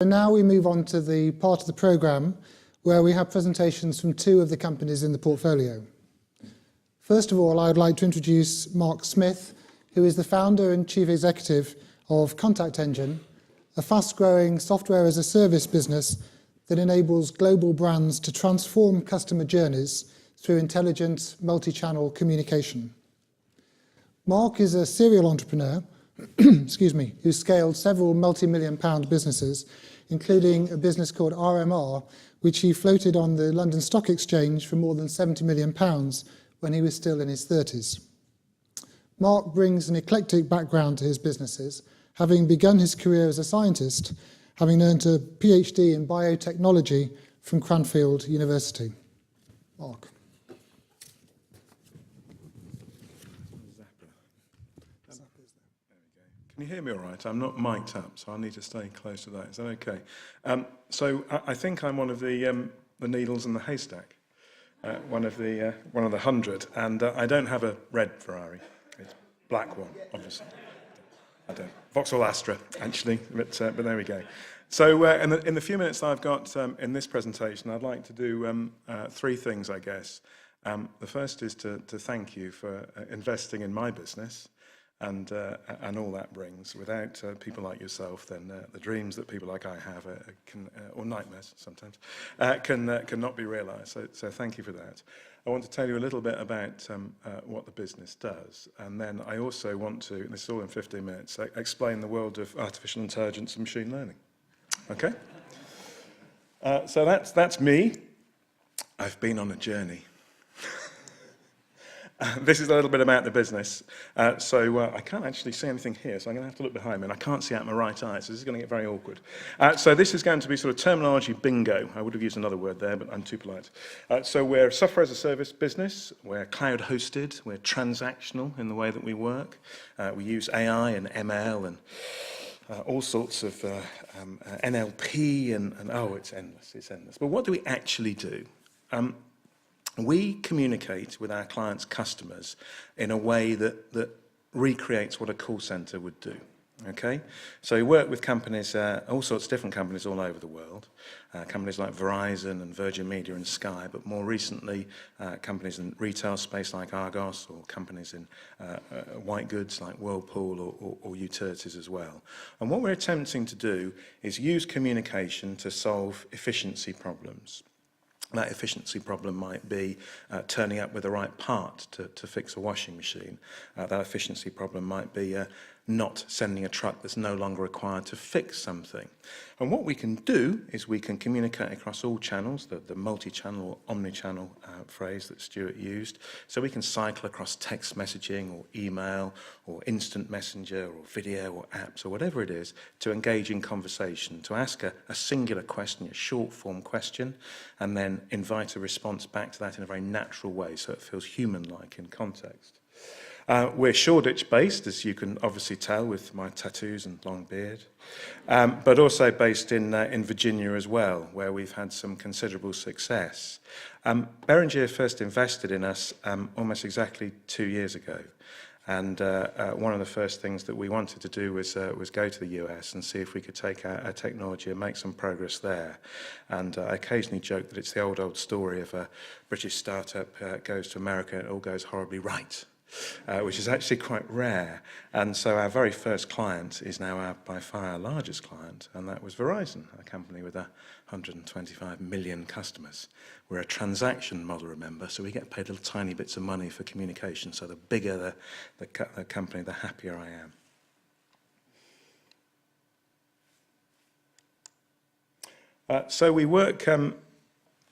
So now we move on to the part of the programme where we have presentations from two of the companies in the portfolio. First of all, I would like to introduce Mark Smith, who is the founder and chief executive of ContactEngine, a fast-growing software-as-a-service business that enables global brands to transform customer journeys through intelligent multi-channel communication. Mark is a serial entrepreneur who scaled several multi-million-pound businesses, including a business called RMR, which he floated on the London Stock Exchange for more than £70 million when he was still in his 30s. Mark brings an eclectic background to his businesses, having begun his career as a scientist, having earned a PhD in biotechnology from Cranfield University. Mark. Can you hear me all right? I'm not mic'd up, so I'll need to stay close to that. Is that okay? So I think I'm one of the needles in the haystack, one of the 100, and I don't have a red Ferrari. It's a black one, obviously. I don't. Vauxhall Astra, actually, but there we go. So in the few minutes that I've got in this presentation, I'd like to do three things, I guess. The first is to thank you for investing in my business. And all that brings. Without people like yourself, then the dreams that people like I have or nightmares sometimes, cannot be realised. So thank you for that. I want to tell you a little bit about what the business does, and then I also want to, and this is all in 15 minutes, explain the world of artificial intelligence and machine learning. Okay? So that's me. I've been on a journey. This is a little bit about the business. So I can't actually see anything here, so I'm going to have to look behind me, and I can't see out my right eye, so this is going to get very awkward. So this is going to be sort of terminology bingo. I would have used another word there, but I'm too polite. So we're a software-as-a-service business. We're cloud-hosted. We're transactional in the way that we work. We use AI and ML and all sorts of NLP, and oh, it's endless. It's endless. But what do we actually do? We communicate with our clients' customers in a way that recreates what a call centre would do. Okay, so we work with companies, all sorts of different companies all over the world, companies like Verizon and Virgin Media and Sky, but more recently companies in retail space like Argos, or companies in white goods like Whirlpool, or utilities as well. And what we're attempting to do is use communication to solve efficiency problems. That efficiency problem might be turning up with the right part to fix a washing machine. That efficiency problem might be not sending a truck that's no longer required to fix something. And what we can do is we can communicate across all channels, the multi-channel or omni-channel phrase that Stuart used. So we can cycle across text messaging or email or instant messenger or video or apps or whatever it is to engage in conversation, to ask a singular question, a short form question, and then invite a response back to that in a very natural way so it feels human-like in context. We're Shoreditch based, as you can obviously tell with my tattoos and long beard, but also based in Virginia as well, where we've had some considerable success. Beringer first invested in us almost exactly 2 years ago. And one of the first things that we wanted to do was go to the US and see if we could take our technology and make some progress there. And I occasionally joke that it's the old story of a British startup goes to America and it all goes horribly right. Which is actually quite rare. And so our very first client is now by far our largest client, and that was Verizon, a company with 125 million customers. We're a transaction model, remember, so we get paid little tiny bits of money for communication, so the bigger the company, the happier I am. So we work...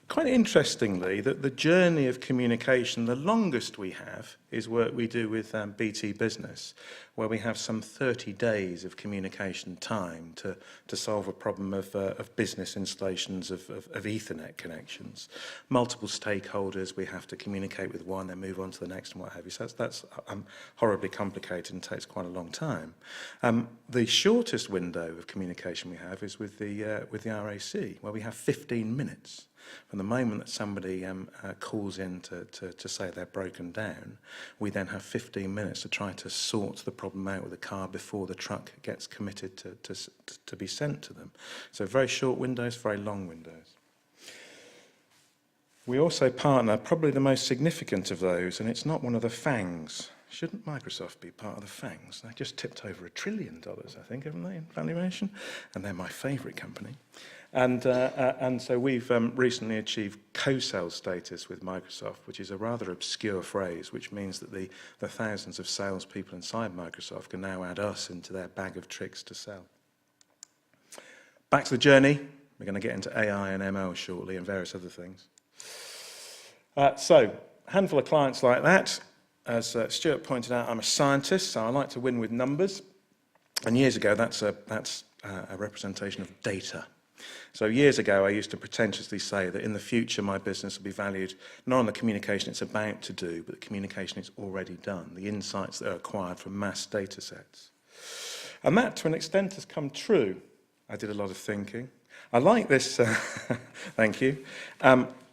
Quite interestingly, that the journey of communication, the longest we have, is work we do with BT Business, where we have some 30 days of communication time to solve a problem of business installations of Ethernet connections. Multiple stakeholders, we have to communicate with one and move on to the next and what have you. So that's horribly complicated and takes quite a long time. The shortest window of communication we have is with the RAC, where we have 15 minutes. From the moment that somebody calls in to say they're broken down, we then have 15 minutes to try to sort the problem out with the car before the truck gets committed to be sent to them. So very short windows, very long windows. We also partner, probably the most significant of those, and it's not one of the FANGs. Shouldn't Microsoft be part of the FANGs? They just tipped over $1 trillion, I think, haven't they, in valuation? And they're my favourite company. And so we've recently achieved co-sell status with Microsoft, which is a rather obscure phrase, which means that the thousands of salespeople inside Microsoft can now add us into their bag of tricks to sell. Back to the journey. We're going to get into AI and ML shortly and various other things. So, a handful of clients like that. As Stuart pointed out, I'm a scientist, so I like to win with numbers. And years ago, that's a representation of data. So years ago, I used to pretentiously say that in the future, my business will be valued not on the communication it's about to do, but the communication it's already done, the insights that are acquired from mass data sets. And that, to an extent, has come true. I did a lot of thinking. I like this, thank you.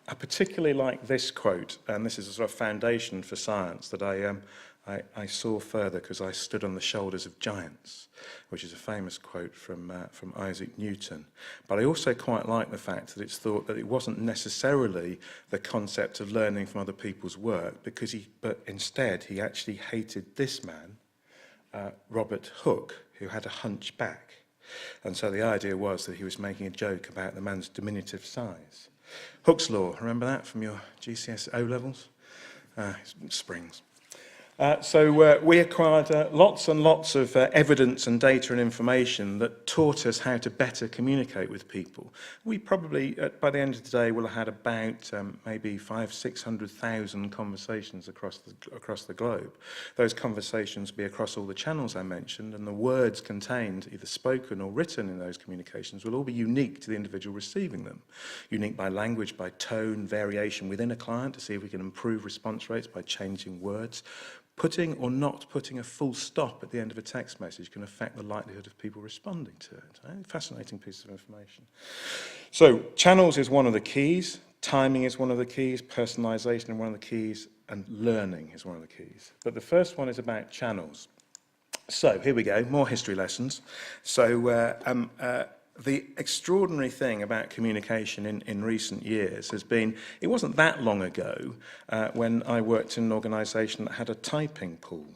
I particularly like this quote, and this is a sort of foundation for science that I saw further because I stood on the shoulders of giants, which is a famous quote from Isaac Newton. But I also quite like the fact that it's thought that it wasn't necessarily the concept of learning from other people's work, but instead he actually hated this man, Robert Hooke, who had a hunchback. And so the idea was that he was making a joke about the man's diminutive size. Hooke's law, remember that from your GCSE O-levels? Springs. So we acquired lots and lots of evidence and data and information that taught us how to better communicate with people. We probably, by the end of the day, will have had about maybe 500,000-600,000 conversations across the globe. Those conversations will be across all the channels I mentioned, and the words contained, either spoken or written in those communications, will all be unique to the individual receiving them. Unique by language, by tone, variation within a client to see if we can improve response rates by changing words. Putting or not putting a full stop at the end of a text message can affect the likelihood of people responding to it. Fascinating piece of information. So channels is one of the keys, timing is one of the keys, personalization is one of the keys, and learning is one of the keys. But the first one is about channels. So here we go, more history lessons. So the extraordinary thing about communication in recent years has been, it wasn't that long ago when I worked in an organisation that had a typing pool.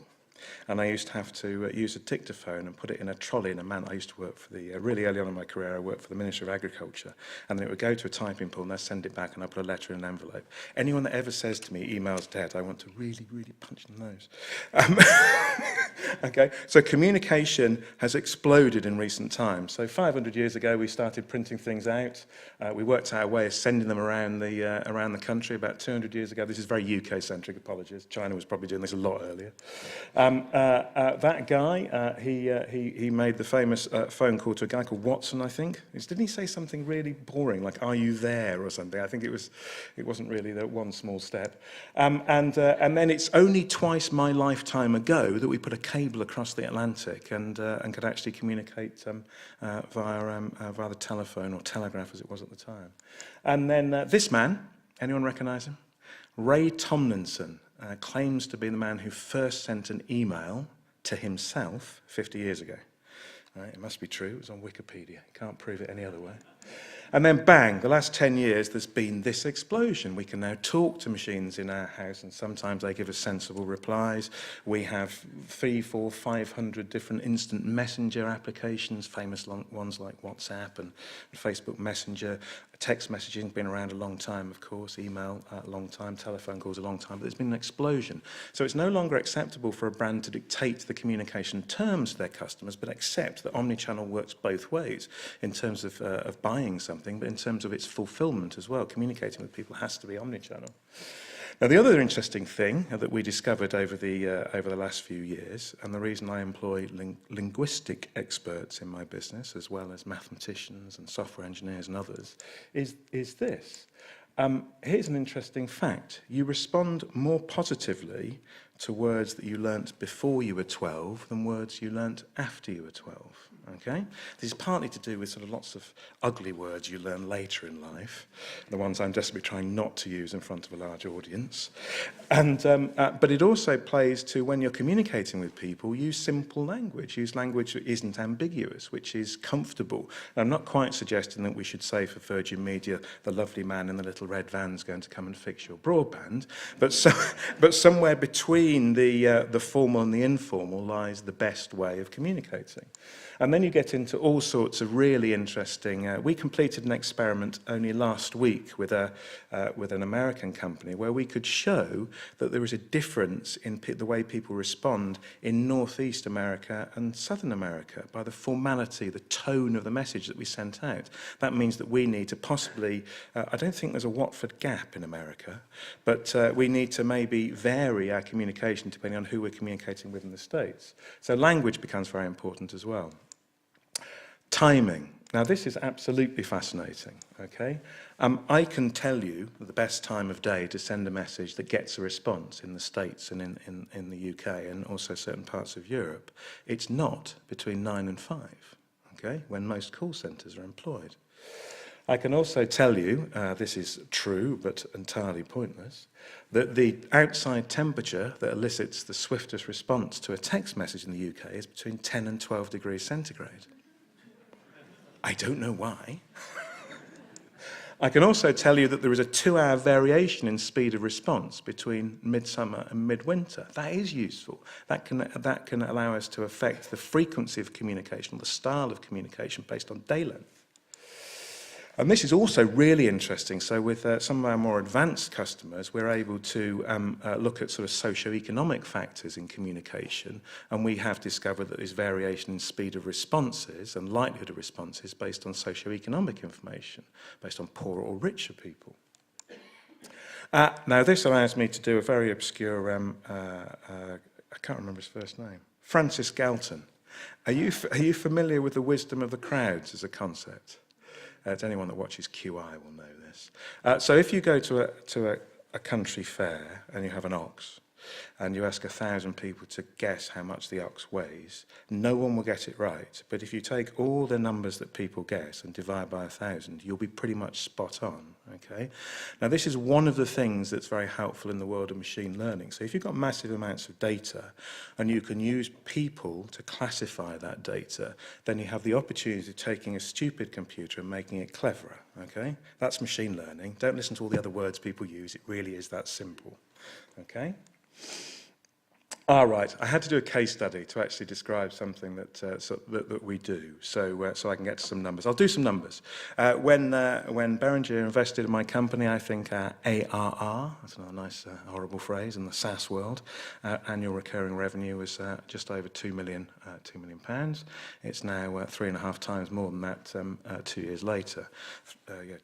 And I used to have to use a dictaphone and put it in a trolley in a man. I used to work for really early on in my career, I worked for the Ministry of Agriculture. And then it would go to a typing pool and I'd send it back and I'd put a letter in an envelope. Anyone that ever says to me, email's dead, I want to really, really punch in the nose. Okay, so communication has exploded in recent times. So 500 years ago, we started printing things out. We worked out a way of sending them around the country. About 200 years ago, this is very UK-centric, apologies. China was probably doing this a lot earlier. That guy, he made the famous phone call to a guy called Watson, I think. Didn't he say something really boring, like, "Are you there?" or something? I think it wasn't really that one small step. And then it's only twice my lifetime ago that we put a cable across the Atlantic and could actually communicate via the telephone or telegraph as it was at the time. And then this man, anyone recognise him? Ray Tomlinson claims to be the man who first sent an email to himself 50 years ago. Right, it must be true, it was on Wikipedia. You can't prove it any other way. And then bang, the last 10 years there's been this explosion. We can now talk to machines in our house and sometimes they give us sensible replies. We have 300, 400, 500 different instant messenger applications, famous ones like WhatsApp and Facebook Messenger. Text messaging has been around a long time, of course, email a long time, telephone calls a long time, but there's been an explosion. So it's no longer acceptable for a brand to dictate the communication terms to their customers, but accept that omnichannel works both ways in terms of buying something, but in terms of its fulfillment as well. Communicating with people has to be omnichannel. Now, the other interesting thing that we discovered over the last few years, and the reason I employ linguistic experts in my business, as well as mathematicians and software engineers and others, is this. Here's an interesting fact. You respond more positively to words that you learnt before you were 12 than words you learnt after you were 12. Okay? This is partly to do with sort of lots of ugly words you learn later in life, the ones I'm desperately trying not to use in front of a large audience. And, but it also plays to when you're communicating with people, use simple language, use language that isn't ambiguous, which is comfortable. And I'm not quite suggesting that we should say for Virgin Media, the lovely man in the little red van's going to come and fix your broadband, but, but somewhere between the formal and the informal lies the best way of communicating. And then you get into all sorts of really interesting... we completed an experiment only last week with an American company where we could show that there is a difference in the way people respond in Northeast America and Southern America by the formality, the tone of the message that we sent out. That means that we need to possibly... I don't think there's a Watford gap in America, but we need to maybe vary our communication depending on who we're communicating with in the States. So language becomes very important as well. Timing. Now, this is absolutely fascinating, okay? I can tell you the best time of day to send a message that gets a response in the States and in the UK and also certain parts of Europe. It's not between 9 and 5, okay, when most call centres are employed. I can also tell you, this is true but entirely pointless, that the outside temperature that elicits the swiftest response to a text message in the UK is between 10 and 12 degrees centigrade. I don't know why. I can also tell you that there is a 2-hour variation in speed of response between midsummer and midwinter. That is useful. That can allow us to affect the frequency of communication, the style of communication based on day length. And this is also really interesting. So with some of our more advanced customers, we're able to look at sort of socio-economic factors in communication, and we have discovered that there's variation in speed of responses and likelihood of responses based on socio-economic information, based on poorer or richer people. Now, this allows me to do a very obscure, I can't remember his first name, Francis Galton. Are you familiar with the wisdom of the crowds as a concept? To anyone that watches QI will know this. So if you go to a country fair and you have an ox and you ask 1,000 people to guess how much the ox weighs, no one will get it right. But if you take all the numbers that people guess and divide by 1,000, you'll be pretty much spot on. Okay? Now, this is one of the things that's very helpful in the world of machine learning. So if you've got massive amounts of data and you can use people to classify that data, then you have the opportunity of taking a stupid computer and making it cleverer. Okay? That's machine learning. Don't listen to all the other words people use. It really is that simple. Okay? All right, I had to do a case study to actually describe something that we do, so I can get to some numbers. I'll do some numbers. When Beringer invested in my company, I think ARR, that's another nice horrible phrase in the SaaS world, annual recurring revenue was just over £2 million. It's now 3.5 times more than that 2 years later.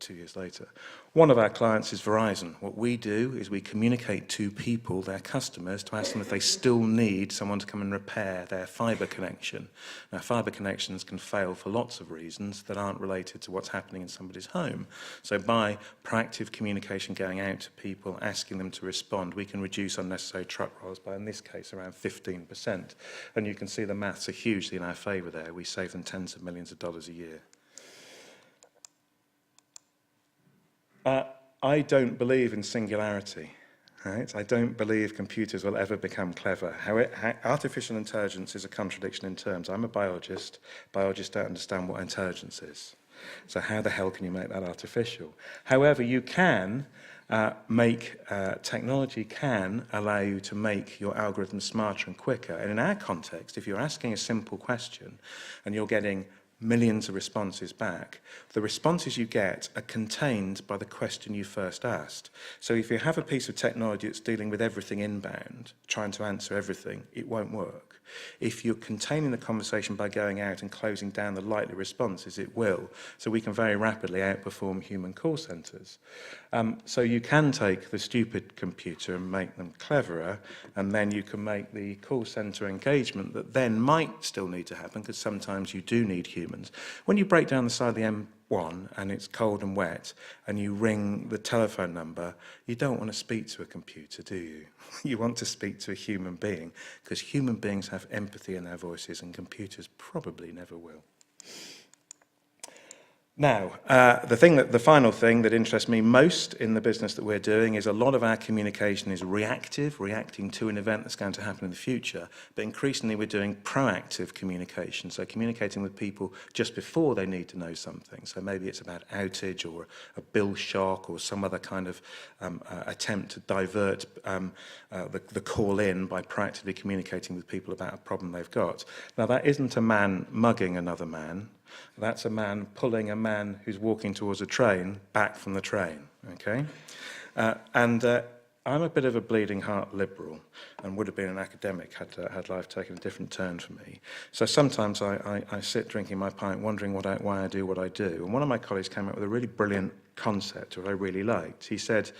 2 years later. One of our clients is Verizon. What we do is we communicate to people, their customers, to ask them if they still need someone to come and repair their fibre connection. Now, fibre connections can fail for lots of reasons that aren't related to what's happening in somebody's home. So by proactive communication going out to people, asking them to respond, we can reduce unnecessary truck rolls by, in this case, around 15%. And you can see the maths are hugely in our favour there. We save them tens of millions of dollars a year. I don't believe in singularity. Right? I don't believe computers will ever become clever. Artificial intelligence is a contradiction in terms. I'm a biologist. Biologists don't understand what intelligence is. So how the hell can you make that artificial? However, you can technology can allow you to make your algorithms smarter and quicker. And in our context, if you're asking a simple question and you're getting millions of responses back, the responses you get are contained by the question you first asked. So if you have a piece of technology that's dealing with everything inbound, trying to answer everything, it won't work. If you're containing the conversation by going out and closing down the likely responses, it will. So we can very rapidly outperform human call centres. So you can take the stupid computer and make them cleverer, and then you can make the call centre engagement that then might still need to happen, because sometimes you do need humans. When you break down the side of the M1 and it's cold and wet, and you ring the telephone number, you don't want to speak to a computer, do you? You want to speak to a human being, because human beings have empathy in their voices and computers probably never will. Now, the final thing that interests me most in the business that we're doing is a lot of our communication is reactive, reacting to an event that's going to happen in the future, but increasingly we're doing proactive communication, so communicating with people just before they need to know something. So maybe it's about outage or a bill shock or some other kind of attempt to divert the call in by proactively communicating with people about a problem they've got. Now, that isn't a man mugging another man. That's a man pulling a man who's walking towards a train back from the train, okay? I'm a bit of a bleeding heart liberal and would have been an academic had life taken a different turn for me. So sometimes I sit drinking my pint wondering why I do what I do. And one of my colleagues came up with a really brilliant concept that I really liked. He said,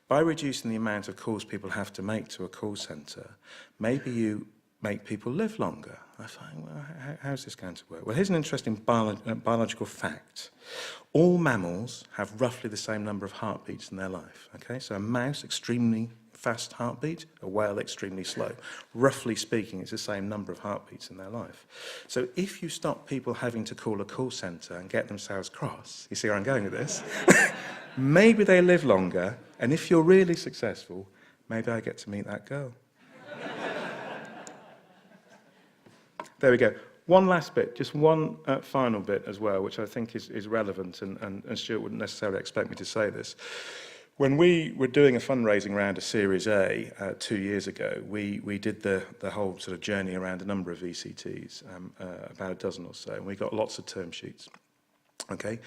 by reducing the amount of calls people have to make to a call centre, maybe you make people live longer. I find, well, how's this going to work? Well, here's an interesting biological fact. All mammals have roughly the same number of heartbeats in their life. Okay, so a mouse, extremely fast heartbeat, a whale, extremely slow. Roughly speaking, it's the same number of heartbeats in their life. So if you stop people having to call a call centre and get themselves cross, you see where I'm going with this? Maybe they live longer, and if you're really successful, maybe I get to meet that girl. There we go. One last bit, just one final bit as well, which I think is relevant, and Stuart wouldn't necessarily expect me to say this. When we were doing a fundraising round of Series A 2 years ago, we did the whole sort of journey around a number of VCTs, about a dozen or so, and we got lots of term sheets. Okay,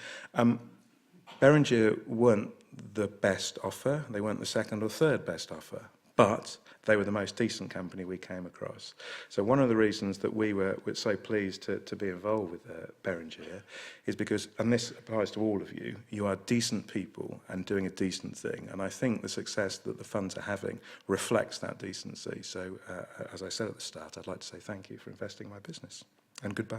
Beringer weren't the best offer, they weren't the second or third best offer, but they were the most decent company we came across. So one of the reasons that we were so pleased to be involved with Beringer is because, and this applies to all of you, you are decent people and doing a decent thing. And I think the success that the funds are having reflects that decency. So as I said at the start, I'd like to say thank you for investing in my business, and goodbye.